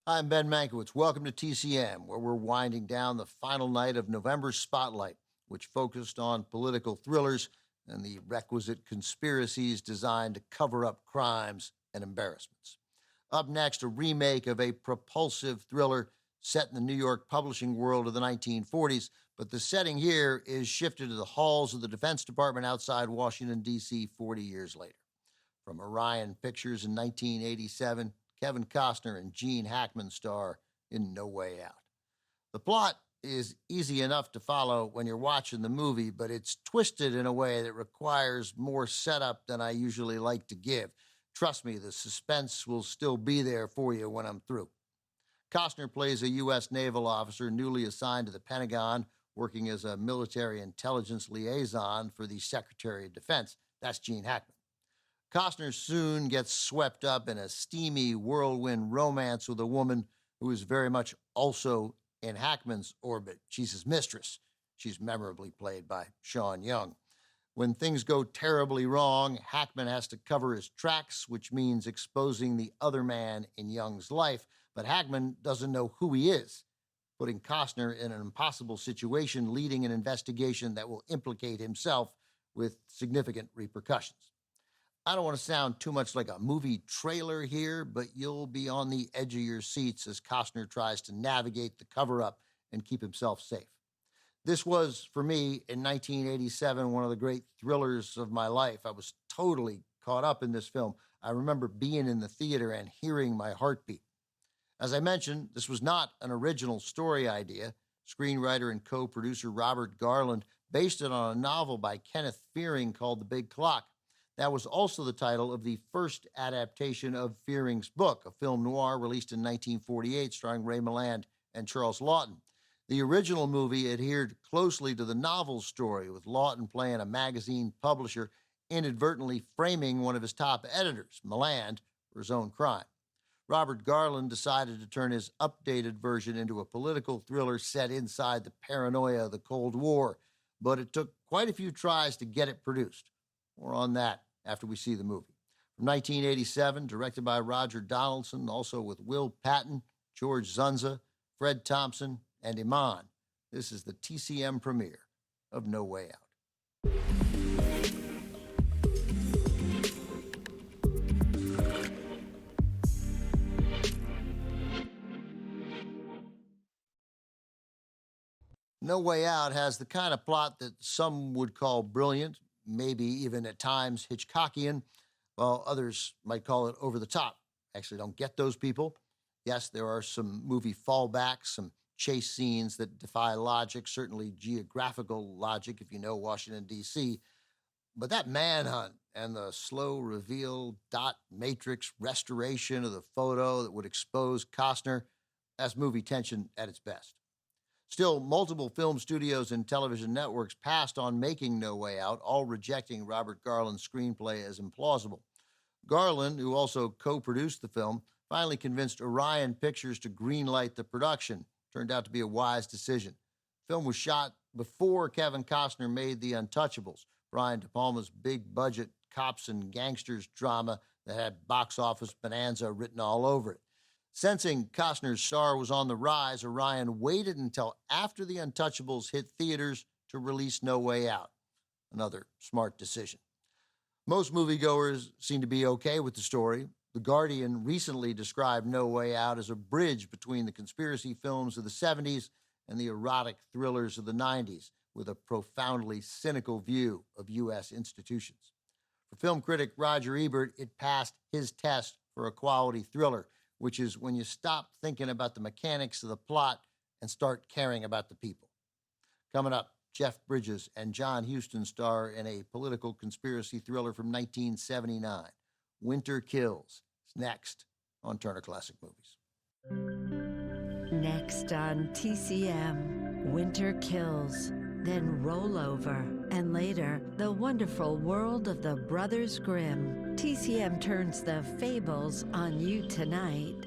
I'm Ben Mankiewicz. Welcome to TCM, where we're winding down the final night of November's Spotlight, which focused on political thrillers and the requisite conspiracies designed to cover up crimes and embarrassments. Up next, a remake of a propulsive thriller set in the New York publishing world of the 1940s, but the setting here is shifted to the halls of the Defense Department outside Washington, D.C. 40 years later. From Orion Pictures in 1987, Kevin Costner and Gene Hackman star in No Way Out. The plot is easy enough to follow when you're watching the movie, but it's twisted in a way that requires more setup than I usually like to give. Trust me, the suspense will still be there for you when I'm through. Costner plays a U.S. naval officer newly assigned to the Pentagon, working as a military intelligence liaison for the Secretary of Defense. That's Gene Hackman. Costner soon gets swept up in a steamy whirlwind romance with a woman who is very much also in Hackman's orbit. She's his mistress. She's memorably played by Sean Young. When things go terribly wrong, Hackman has to cover his tracks, which means exposing the other man in Young's life. But Hackman doesn't know who he is, putting Costner in an impossible situation, leading an investigation that will implicate himself with significant repercussions. I don't want to sound too much like a movie trailer here, but you'll be on the edge of your seats as Costner tries to navigate the cover-up and keep himself safe. This was, for me, in 1987, one of the great thrillers of my life. I was totally caught up in this film. I remember being in the theater and hearing my heartbeat. As I mentioned, this was not an original story idea. Screenwriter and co-producer Robert Garland based it on a novel by Kenneth Fearing called The Big Clock. That was also the title of the first adaptation of Fearing's book, a film noir released in 1948 starring Ray Milland and Charles Laughton. The original movie adhered closely to the novel's story, with Laughton playing a magazine publisher inadvertently framing one of his top editors, Milland, for his own crime. Robert Garland decided to turn his updated version into a political thriller set inside the paranoia of the Cold War, but it took quite a few tries to get it produced. More on that after we see the movie. From 1987, directed by Roger Donaldson, also with Will Patton, George Zunza, Fred Thompson, and Iman. This is the TCM premiere of No Way Out. No Way Out has the kind of plot that some would call brilliant, maybe even at times Hitchcockian, while others might call it over the top. Actually, don't get those people. Yes, there are some movie fallbacks, some chase scenes that defy logic, certainly geographical logic if you know Washington, D.C., but that manhunt and the slow reveal dot matrix restoration of the photo that would expose Costner, that's movie tension at its best. Still, multiple film studios and television networks passed on making No Way Out, all rejecting Robert Garland's screenplay as implausible. Garland, who also co-produced the film, finally convinced Orion Pictures to greenlight the production. Turned out to be a wise decision. The film was shot before Kevin Costner made The Untouchables, Brian De Palma's big-budget cops and gangsters drama that had box office bonanza written all over it. Sensing Costner's star was on the rise, Orion waited until after The Untouchables hit theaters to release No Way Out. Another smart decision. Most moviegoers seem to be okay with the story. The Guardian recently described No Way Out as a bridge between the conspiracy films of the 70s and the erotic thrillers of the 90s, with a profoundly cynical view of U.S. institutions. For film critic Roger Ebert, it passed his test for a quality thriller, which is when you stop thinking about the mechanics of the plot and start caring about the people. Coming up, Jeff Bridges and John Huston star in a political conspiracy thriller from 1979, Winter Kills. It's next on Turner Classic Movies. Next on TCM, Winter Kills, then Rollover, and later, The Wonderful World of the Brothers Grimm. TCM turns the fables on you tonight.